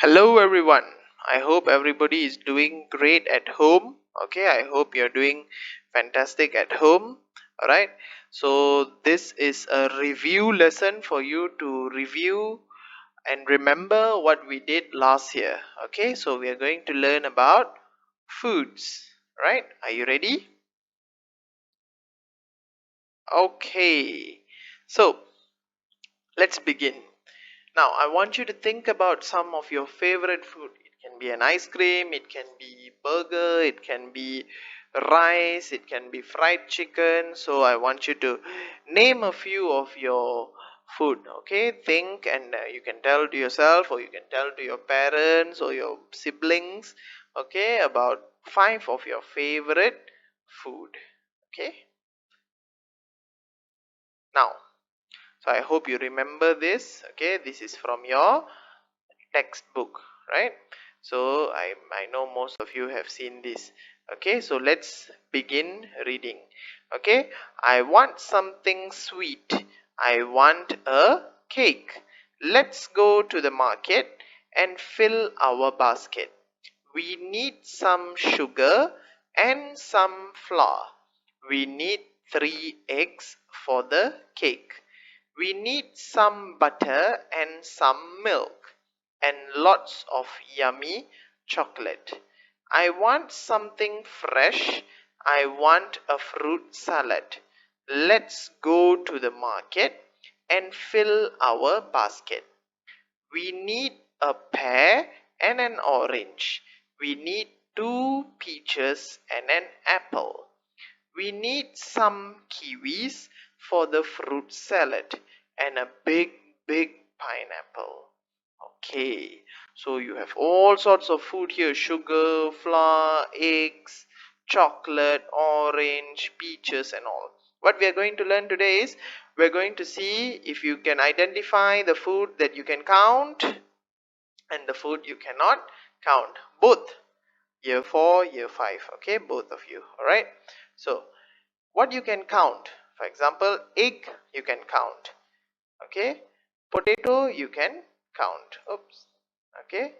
Hello everyone. I hope everybody is doing great at home. Okay, I hope you're doing fantastic at home. All right. So this is a review lesson for you to review and remember what we did last year. Okay, so we are going to learn about foods. Right? Are you ready? Okay. So let's begin. Now, I want you to think about some of your favorite food. It can be an ice cream, it can be burger, it can be rice, it can be fried chicken. So, I want you to name a few of your food. Okay, think and you can tell to yourself or you can tell to your parents or your siblings. Okay, about five of your favorite food. Okay, now, so I hope you remember this. Okay, this is from your textbook, right? So I know most of you have seen this. Okay, so let's begin reading. Okay, I want something sweet. I want a cake. Let's go to the market and fill our basket. We need some sugar and some flour. We need 3 eggs for the cake. We need some butter and some milk and lots of yummy chocolate. I want something fresh. I want a fruit salad. Let's go to the market and fill our basket. We need a pear and an orange. We need 2 peaches and an apple. We need some kiwis for the fruit salad and a big pineapple. Okay, so you have all sorts of food here: sugar, flour, eggs, chocolate, orange, peaches, and all. What we are going to learn today is we're going to see if you can identify the food that you can count and the food you cannot count. Both year 4, year 5. Okay, both of you. All right. So what you can count, for example, egg you can count. Okay, potato you can count. Oops. Okay,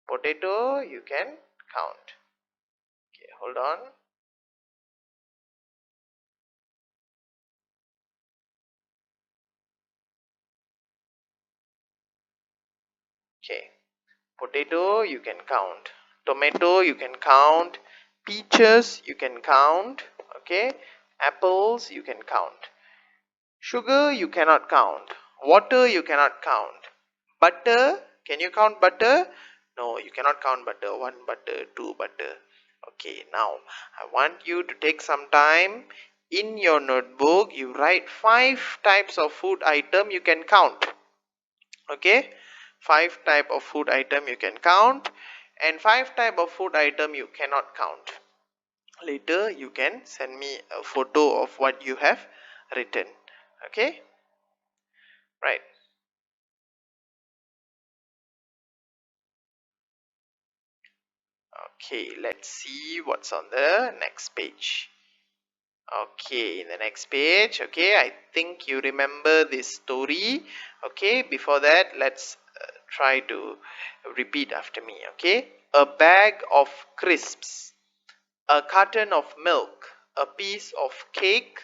potato you can count. Okay, hold on. Okay, potato you can count, tomato you can count, peaches you can count. Okay, apples you can count, sugar you cannot count, water you cannot count, butter, can you count butter? No, you cannot count butter. 1 butter, 2 butter. Okay, now I want you to take some time. In your notebook you write 5 types of food item you can count. Okay, 5 type of food item you can count and 5 type of food item you cannot count. Later you can send me a photo of what you have written. Okay, right. Okay, let's see what's on the next page. Okay, in the next page, okay, I think you remember this story. Okay, before that, let's try to repeat after me. Okay, a bag of crisps, a carton of milk, a piece of cake,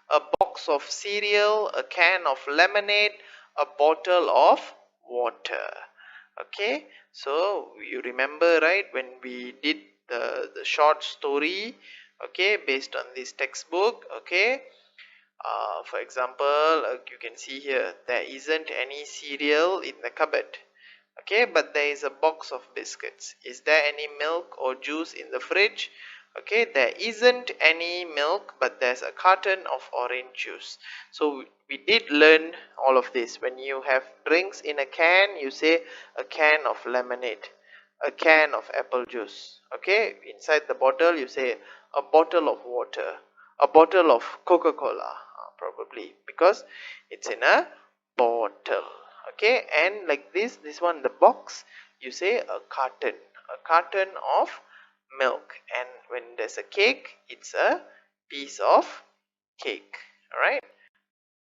a box of cereal, a can of lemonade, a bottle of water. Okay, so you remember, right, when we did the short story, okay, based on this textbook. Okay, for example, you can see here there isn't any cereal in the cupboard. Okay, but there is a box of biscuits. Is there any milk or juice in the fridge? Okay, there isn't any milk, but there's a carton of orange juice. So we did learn all of this. When you have drinks in a can, you say a can of lemonade, a can of apple juice. Okay, inside the bottle you say a bottle of water, a bottle of Coca-Cola, probably because it's in a bottle. Okay, and like this one, the box, you say a carton of milk, and when there's a cake, it's a piece of cake. All right,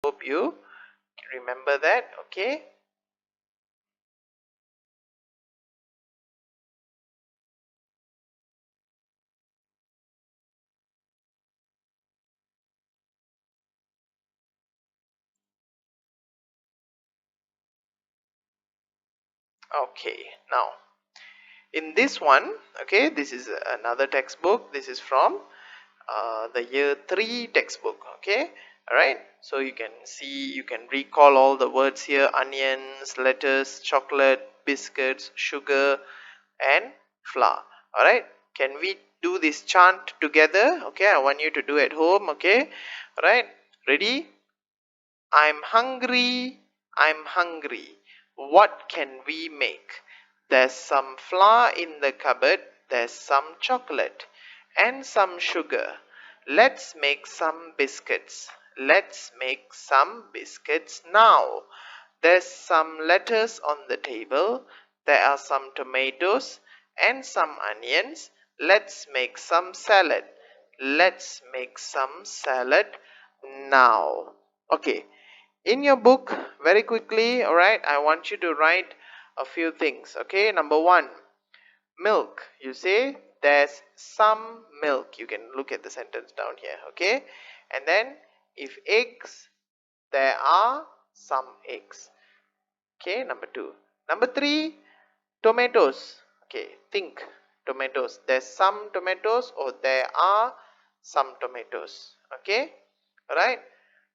hope you remember that. Okay, Okay, now in this one, okay, this is another textbook. This is from the year 3 textbook. Okay, all right, so you can see, you can recall all the words here: onions, lettuce, chocolate, biscuits, sugar, and flour. All right, can we do this chant together? Okay, I want you to do at home. Okay, all right, ready? I'm hungry, I'm hungry. What can we make? There's some flour in the cupboard, there's some chocolate, and some sugar. Let's make some biscuits. Let's make some biscuits now. There's some lettuce on the table, there are some tomatoes and some onions. Let's make some salad. Let's make some salad now. Okay, in your book, very quickly, all right, I want you to write a few things. Okay, number one, milk. You say there's some milk. You can look at the sentence down here. Okay, and then if eggs, there are some eggs. Okay, number two. Number three, tomatoes. Okay, think tomatoes. There's some tomatoes or there are some tomatoes. Okay, all right.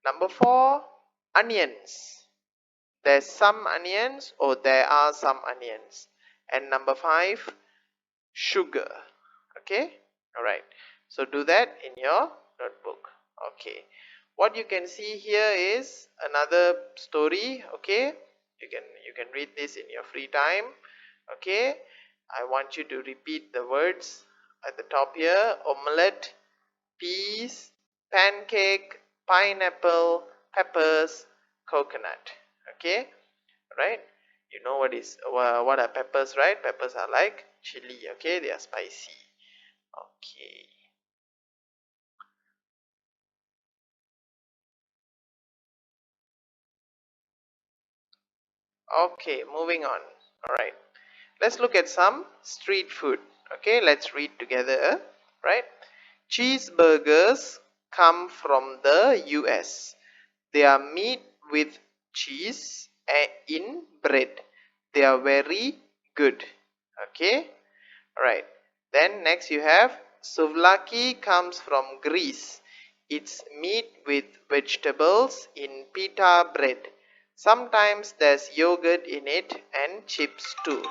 Number four, onions. There's some onions or there are some onions. And number five, sugar. Okay, all right, so do that in your notebook. Okay, what you can see here is another story. Okay, you can read this in your free time. Okay, I want you to repeat the words at the top here: omelette, peas, pancake, pineapple, peppers, coconut. Okay, right, you know what are peppers, right? Peppers are like chili. Okay, they are spicy. Okay, okay, moving on. All right, let's look at some street food. Okay, let's read together. Right, cheeseburgers come from the US. They are made with cheese in bread. They are very good. Okay, right, then next you have souvlaki comes from Greece. It's meat with vegetables in pita bread. Sometimes there's yogurt in it and chips too.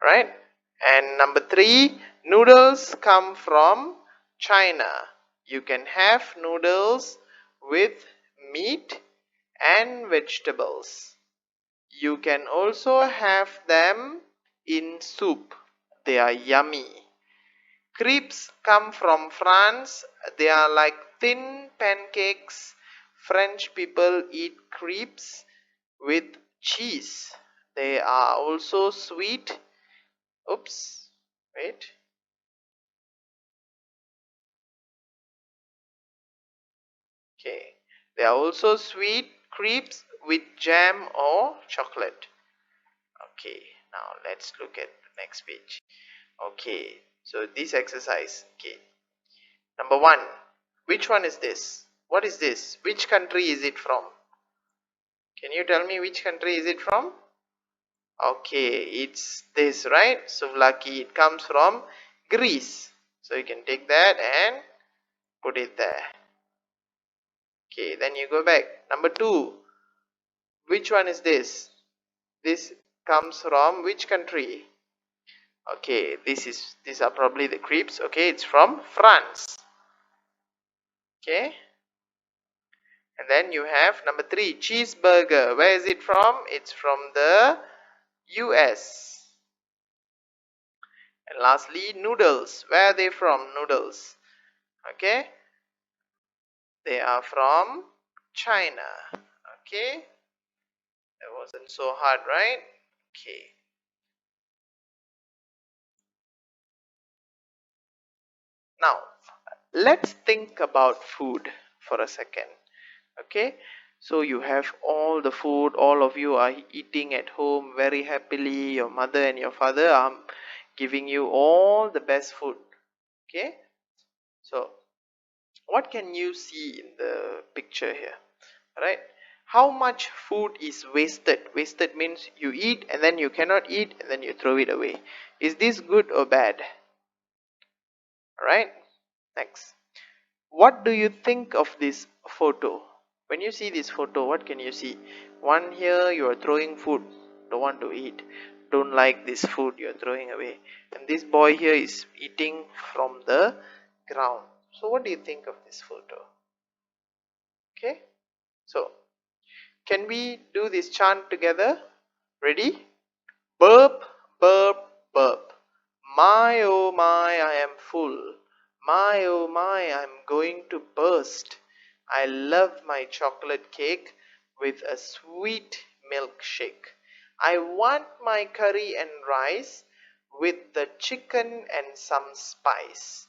Right, and number three, noodles come from China. You can have noodles with meat and vegetables. You can also have them in soup. They are yummy. Crepes come from France. They are like thin pancakes. French people eat crepes with cheese. They are also sweet. Oops, wait. Okay. They are also sweet crepes with jam or chocolate. Okay, now let's look at the next page. Okay, so this exercise. Okay, number one, which one is this? What is this? Which country is it from? Can you tell me which country is it from? Okay, it's this, right? Souvlaki. It comes from Greece. So you can take that and put it there. Okay, then you go back. Number two, which one is this? This comes from which country? Okay, these are probably the crepes. Okay, it's from France. Okay, and then you have number three, cheeseburger. Where is it from? It's from the US. And lastly, noodles. Where are they from? Noodles. Okay, they are from China. Okay, that wasn't so hard, right? Okay, now let's think about food for a second. Okay, so you have all the food, all of you are eating at home very happily. Your mother and your father are giving you all the best food. Okay, so what can you see in the picture here? Right, how much food is wasted? Wasted means you eat and then you cannot eat and then you throw it away. Is this good or bad? Alright, next. What do you think of this photo? When you see this photo, what can you see? One, here you are throwing food, don't want to eat, don't like this food, you are throwing away. And this boy here is eating from the ground. So what do you think of this photo? Okay, so can we do this chant together? Ready? Burp, burp, burp. My oh my, I am full. My oh my, I'm going to burst. I love my chocolate cake with a sweet milkshake. I want my curry and rice with the chicken and some spice.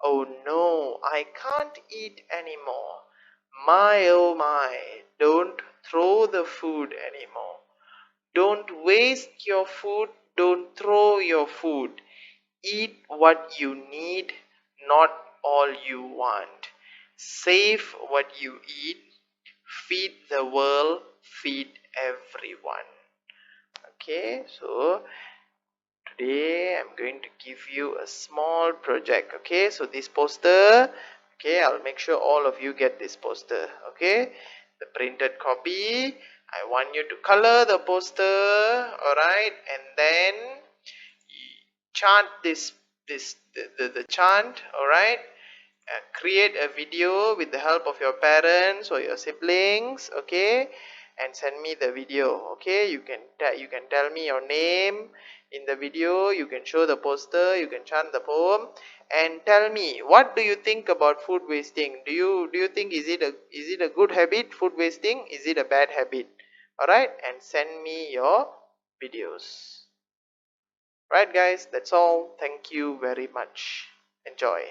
Oh no, I can't eat anymore. My oh my, don't throw the food anymore. Don't waste your food, don't throw your food. Eat what you need, not all you want. Save what you eat, feed the world, feed everyone. Okay, so today I'm going to give you a small project. Okay, so this poster, okay, I'll make sure all of you get this poster. Okay, the printed copy. I want you to color the poster, alright, and then chant the chant, alright. Create a video with the help of your parents or your siblings, okay, and send me the video. Okay, you can tell me your name in the video, you can show the poster, you can chant the poem, and tell me what do you think about food wasting. Do you think is it a good habit, food wasting? Is it a bad habit? Alright, and send me your videos. Right guys, that's all. Thank you very much. Enjoy.